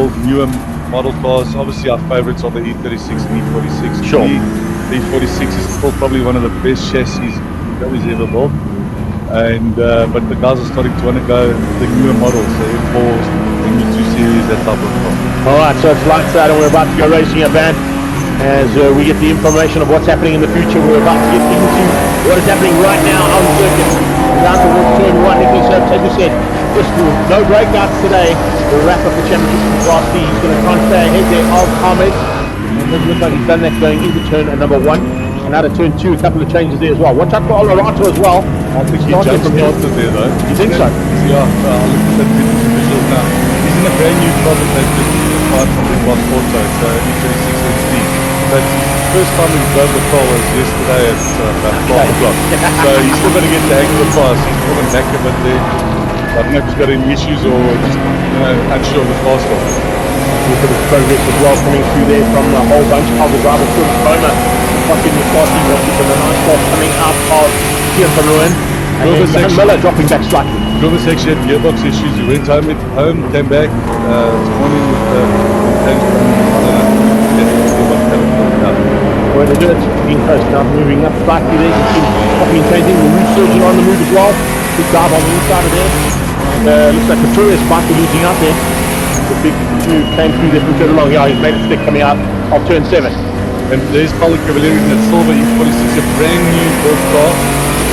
old, newer model cars. Obviously, our favourites are the E36 and E46. Sure. The E46 is still probably one of the best chassis BMW's ever built. And but the guys are starting to want to go the newer models, the M4s, the E2 series, that type of car. All right, so it's lights out and we're about to go racing a van. As we get the information of what's happening in the future, we're about to get into what is happening right now on the circuit. Down towards turn 1, Nicholas Herbst, as you said, just no breakouts today. We'll wrap up the championship in Class B. He's going to try and stay ahead there of Ahmed. And it looks like he's done that going into turn number 1. And out of turn 2, a couple of changes there as well. Watch out for Olerato as well. I think he jumped there though. You think so? Yeah, I'll look at the visuals now. He's in a brand new car that they've just acquired from the Class Auto. It's E36 XT. But first time we drove the car was yesterday at about 12 o'clock. So he's still going to get the hang of the car. He's fallen back a bit there. I don't know if he's got any issues or just unsure of the car still. A bit of progress as well coming through there from a whole bunch of the drivers. Boma fucking the car team watching from the nice car coming out of here from Ruin. And then Miller dropping back slightly. Grover's actually had gearbox issues. He went home, came back this morning with the change from Well, they do it. Being close now, moving up slightly there. You can see popping and changing. The root surgeon on the move as well. Big dive on the inside of there. Looks like Pretorius might be losing out there. The big two came through there from further along. Yeah, he's made a stick coming out of turn 7. And there's Paulo Cavalieri in that silver E46, a brand new built car.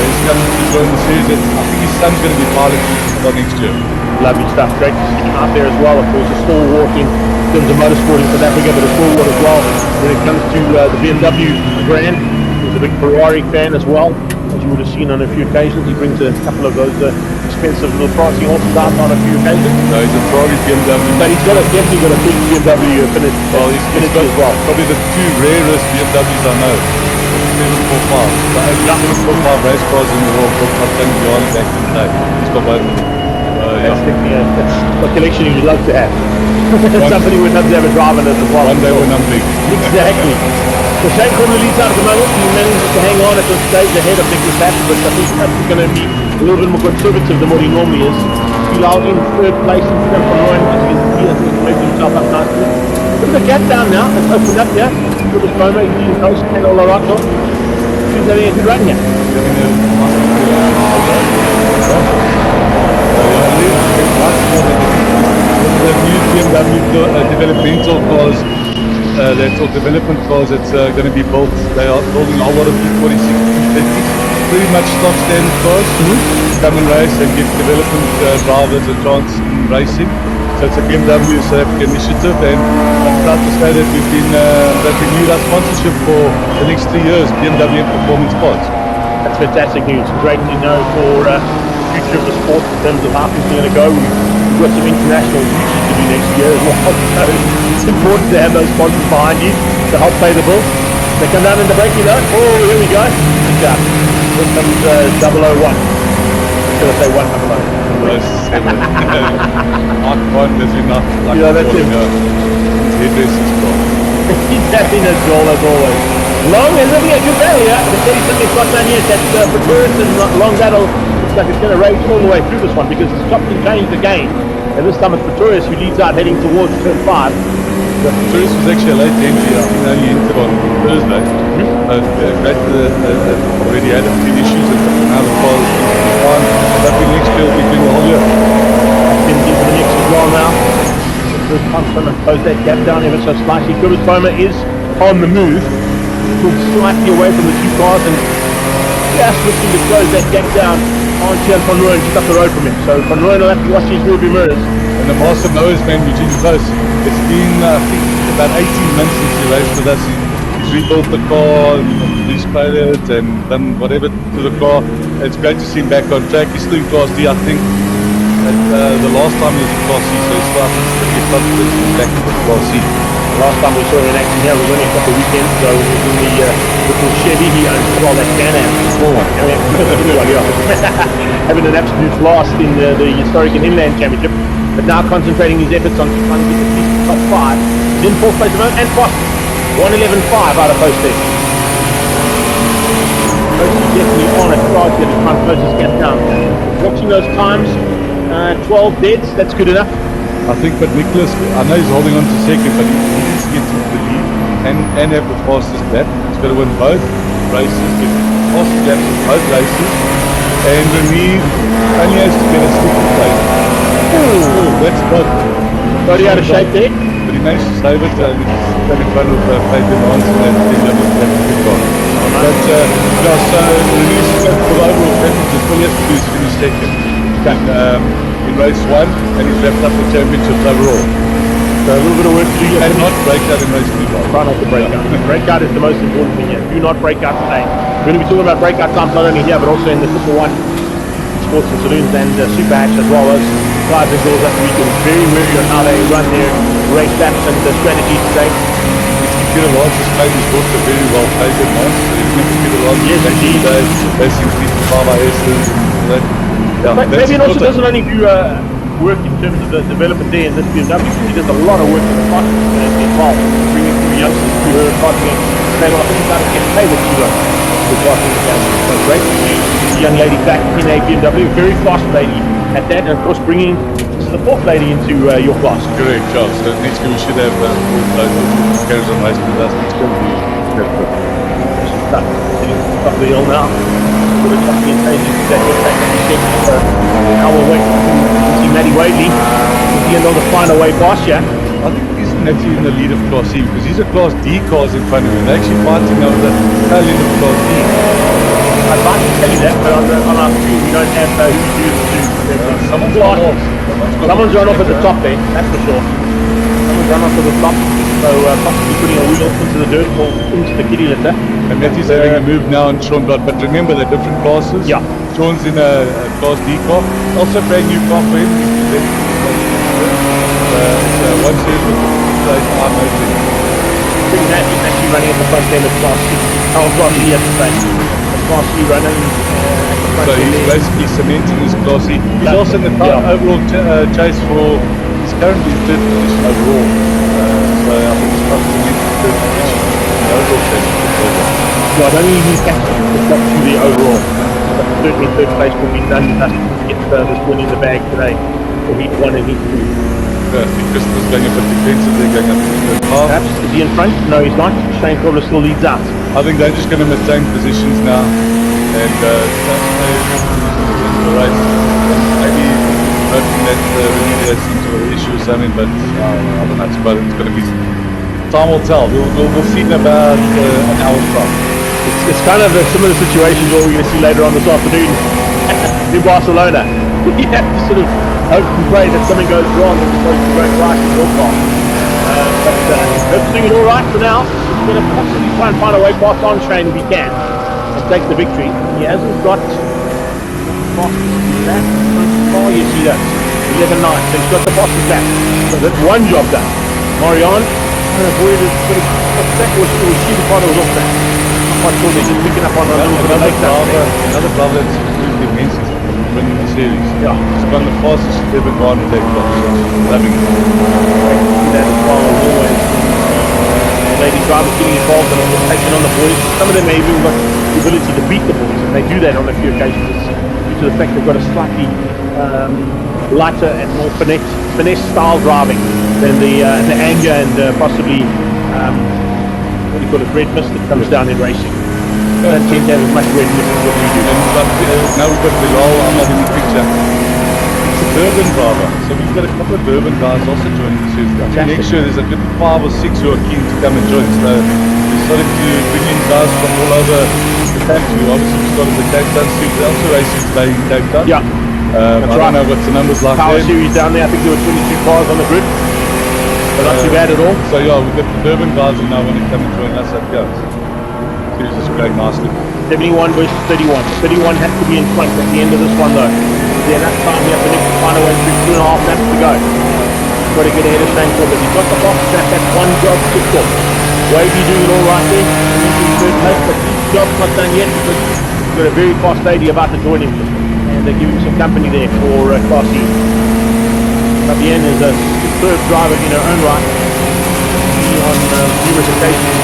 He's coming to join the series. I think his son's going to be piloting next year. Lovely stuff. Great to see him out there as well. Of course, a stalwart in terms of motorsport in South Africa, but a stalwart as well when it comes to the BMW brand. He's a big Ferrari fan as well, as you would have seen on a few occasions. He brings a couple of those expensive little pricey horses out on a few occasions. No, he's a Ferrari BMW. But he's definitely got a big BMW finish. Well, he's got as well. Probably the two rarest BMWs I know. 745. The 745 race cars in the world, built by Johan back in the day. He's got both of them. That's a collection you'd love to have. Somebody would love to have a drive in it as well. One day when I'm big. Exactly. So Shane Corner leads out at the moment. He manages to hang on at this stage ahead of Nicholas Herbst, but I think he's going to be a little bit more conservative than what he normally is. Bilal in third place in front of Rowan, as you can see, I think he's making himself up nicely. Look at the gap down now. It's opened up here. Look at Boma, he's in close, and Olerato. He's having a good run here. The new BMW developmental cars, development cars that's going to be built. They are building a whole lot of E46 250s, pretty much stock standard cars. Come and race and give development drivers a chance in racing. So it's a BMW South Africa initiative, and I'm proud to say that we've been renewed our sponsorship for the next 3 years, BMW and Performance Cars. That's fantastic news. Great to know for the future of the sport in terms of how things are going to go. We've got some international duties to do next year as well. So it's important to have those sponsors behind you to help pay the bills. They come down in the braking though. Oh, here we go. Good job. Here comes 001. Should I say 100? Yes, Mark is enough. Yeah, that's it. Hairdresser's car. He's having a goal as always. Long and looking at good battle here. The 30-something got down here. That's Pretorius and Long battle. Looks like it's going to rage all the way through this one because it's chopped and changed again. And this time it's Pretorius who leads out heading towards turn 5. Pretorius was actually a late entry. I think only entered on Thursday. Already had a few issues and now the car is fine. Hopefully next year will be doing the whole year. Into the mix as well now. Good time trying to close that gap down ever so slightly. Grover's Boma is on the move. Still slightly away from the two cars and just looking to close that gap down on Johan van Rooyen just up the road from him. So Van Rooyen will have to watch his rearview mirrors. And the master knows, man, Eugene Close. It's been, I think, about 18 months since he raced with us. He's rebuilt the car, resprayed it, and done whatever to the car. It's great to see him back on track. He's still in Class D, I think. The last time he was in Class C, so he's starting to get confidence and he's back in Class C. Last time we saw him in action here was only a couple of weekends ago. He was in the little Chevy he owns, well, that Can-Am. Small one. Having an absolute blast in the historic and inland championship, but now concentrating his efforts on trying to get at least the top 5. He's in 4th place at the moment, and Foster 1:11.5 out of post there. Post is definitely on a charge there to try and close his gap down. Watching those times, 12 deads, that's good enough. I think, but Nicholas, I know he's holding on to second, but he needs to get into the lead and have the fastest lap. He's got to win both races, get fastest laps in both races, and Remy only has to get a second place. Oh, that's not. Body out of shape there. But he managed to save it, and he's got in front of podium on, so that's the car. But, yeah, so Remy's for the overall championship, all he has to do is finish second. In race 1, and he's wrapped up the championships overall. So a little bit of work to do yet. And not break out in race 2. Try not to break out. Breakout is the most important thing here. Do not break out today. We're going to be talking about breakout times not only here, but also in the Triple One Sports and Saloons and Super Hatch, as well as guys and girls that weekend. Very wary on how they run their race laps and the strategies today. Peter Lawrence's played his water very well played at once. So you remember Peter Lawrence Yes, indeed. racing 5 ISs and that. Yeah, Maybe it also doesn't only do work in terms of the development there in this BMW. He does a lot of work in the karting community as well, bringing through youngsters to her karting. Saying, well, I think it's out of get paid what she does with karting academy. So great to see the young lady back in a BMW, very fast lady at that, and of course bringing the fourth lady into your class. Correct, Charles. So next year we should have four carriers on race with us. It's going to be difficult. Top of the hill now. With a company changing to that back on the second. So now we'll wait to see Matty Wadley. Is he able to find a way past you? I think he's actually in the lead of Class C because he's a Class D cars in front of him. They're actually fighting over the tail end of Class D. I'd like to tell you that, but on our screen we don't have those two. Someone's run off. Someone's run off at the top there, that's for sure. Someone's run off at the top, so possibly putting a wheel into the dirt or into the kitty litter. And Matthew's having a move now on Sean Blood, but remember they're different classes. Yeah. Sean's in a Class D car, also brand new car for him. Once he's with the I'm hoping. Big Matt is actually running at the front end of Class C. Class C at the front. Class C running at the front So end. he's basically cementing his Class C. He's also in the overall chase for, he's currently in 3rd position overall. So I think he's probably in 3rd position in the overall chase for the program. So I don't think he's catching the top to the overall. But certainly 3rd place will be done enough to get this win in the bag today for Heat 1 and Heat 2. I think Christopher's going a bit defensively, going up to the half. Perhaps, is he in front? No, he's not. Shane Probler still leads out. I think they're just going to maintain positions now and the race. Maybe hoping that really gets into an issue or something, but I don't know. It's going to be. Time will tell. We'll see in about an hour's time. It's kind of a similar situation to what we're going to see later on this afternoon in Barcelona. You have to sort of hope and pray that something goes wrong as opposed to going right in your car. But Herb's doing it all right for now. He's going to possibly try and find a way past on Shane if he can and take the victory. He hasn't got fastest lap. Oh, yes, he does. 11.9, so he's got the fastest lap. So that's one job done. Marianne avoided sort of off track, or she the part was off track. Quite sure they're just picking up on a little bit of another brother that's improved immensely from winning the series. Yeah. He's got the fastest ever gone to take off. Loving it. That as well as always. Lady drivers getting involved and taking on the boys. Some of them have even got the ability to beat the boys, and they do that on a few occasions due to the fact they've got a slightly lighter and more finesse style driving than the anger and possibly what do you call it, red mist that comes down in racing. They don't tend to have as much red mist as what we do. And now we've got Bilal, I'm not in the picture. It's a Durban driver, so we've got a couple of Durban guys also joining the series. Next year there's a good 5 or 6 who are keen to come and join, so we started to bring in guys from all over the country. Obviously we started the Cape Town series, they're also racing today in Cape Town. Yeah. I don't know what the numbers like Power there. series down there, I think there were 22 cars on the grid. So not too bad at all. So yeah, we've got the Durban guys who now want to come and join us at Goats. Series is going nicely. 71 versus 31. 31 has to be in front at the end of this one though. Is there enough time here for Nick to find a way through 2.5 laps to go? He's got to get ahead of Shane Corbett. He's got the box trap, that's one job ticked off. Wavy doing it all right there. He's in third place, but his job's not done yet because he's got a very fast lady about to join him. And they're giving him some company there for Class E. Fabienne is a superb driver in her own right. On numerous occasions,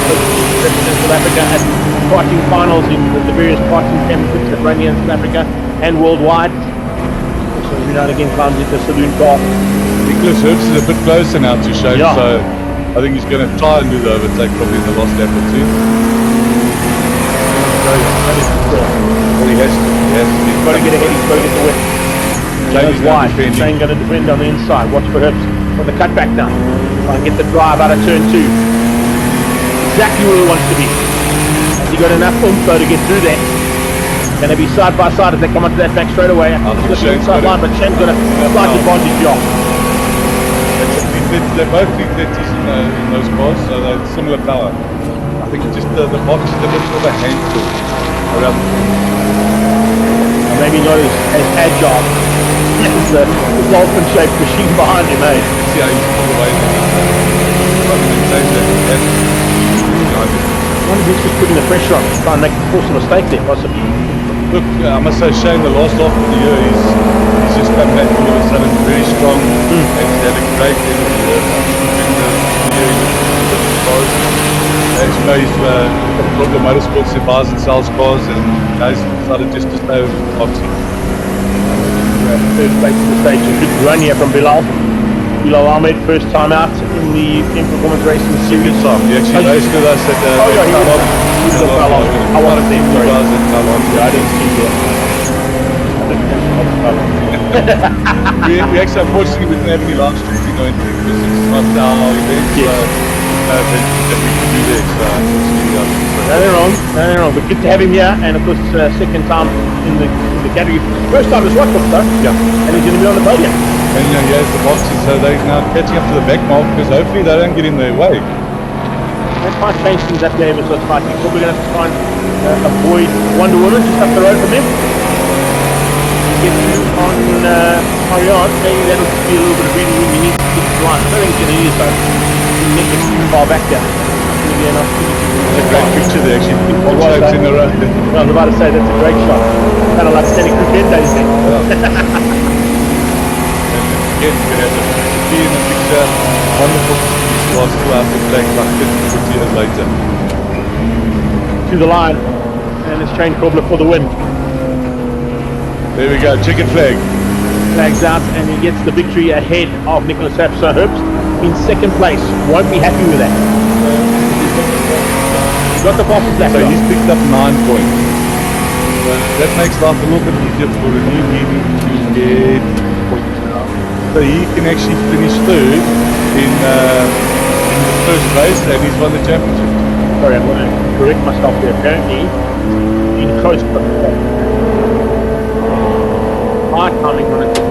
represents South Africa at karting finals in the various karting championships that run here in South Africa and worldwide. So every now and again climbs into a saloon car Nicholas Herbst is a bit closer now to Shane, Yeah. so I think he's going to try and do the overtake probably in the last lap or two. Well, he has to. He's got to get ahead, he's got to get the win. Shane's now Wide. defending. Shane going to defend on the inside. Watch for Herbst on the cutback now. Try and get the drive out of turn 2. Exactly where he wants to be. Has he got enough oomph though to get through there? Going to be side by side as they come onto that back straight away. I think he's got the inside line, but Shane's got a slight advantage off. They're both 330s in those cars, so they're similar power. I think just the box is a bit of a handful around the Maybe not as agile as the dolphin-shaped machine behind him, eh? see how he's pulled away. I wonder if he's just putting the pressure on, trying to force a mistake there, possibly. Look, I must say, Shane, the last half of the year, he's just come back all of a sudden very strong. And he's had a great end of the year. As you know, he's got the motorsports, he buys and sells cars, and he's decided just to stay with boxing. Third place in the stage, a good run here from Bilal. Bilal Ahmed, first time out in the Team Performance Racing Series. He actually raced with us at the he was a Bilal. I wanted them, sorry. Yeah, I didn't see that. we actually, unfortunately, we didn't have any live streaming or anything because it's not our event. That we could do this. Nothing wrong. But good to have him here, and of course, second time in the category. First time as well, though. Yeah. And he's going to be on the podium. And here's the boxes, so they're now catching up to the back mark because hopefully they don't get in their way. That might change things up there, so it's fine. We're probably going to have to try and avoid Wonder Woman just up the road from him. Get through on Ariane, maybe that'll just be a little bit of breathing room you need to keep the line. I don't think it's going to need it though. You need to get too far back there. It's a great picture there, actually. All shapes in a row. I was about to say, that's a great shot. Kind of like standing cricket, don't you think? Again, you can have the be in the picture. Wonderful to see these cars still out the track like 50 years later. To the line, and it's Shane Cobbler for the win. There we go, chicken flag. Flags out, and he gets the victory ahead of Nicholas Herbst in second place. Won't be happy with that. He's got the bottom lap. So he's picked up 9 points. So that makes life a little bit easier for a new leading to get points now. So he can actually finish third in the first race, and he's won the championship. Sorry, I'm going to correct myself there. Apparently, in close. My timing on it.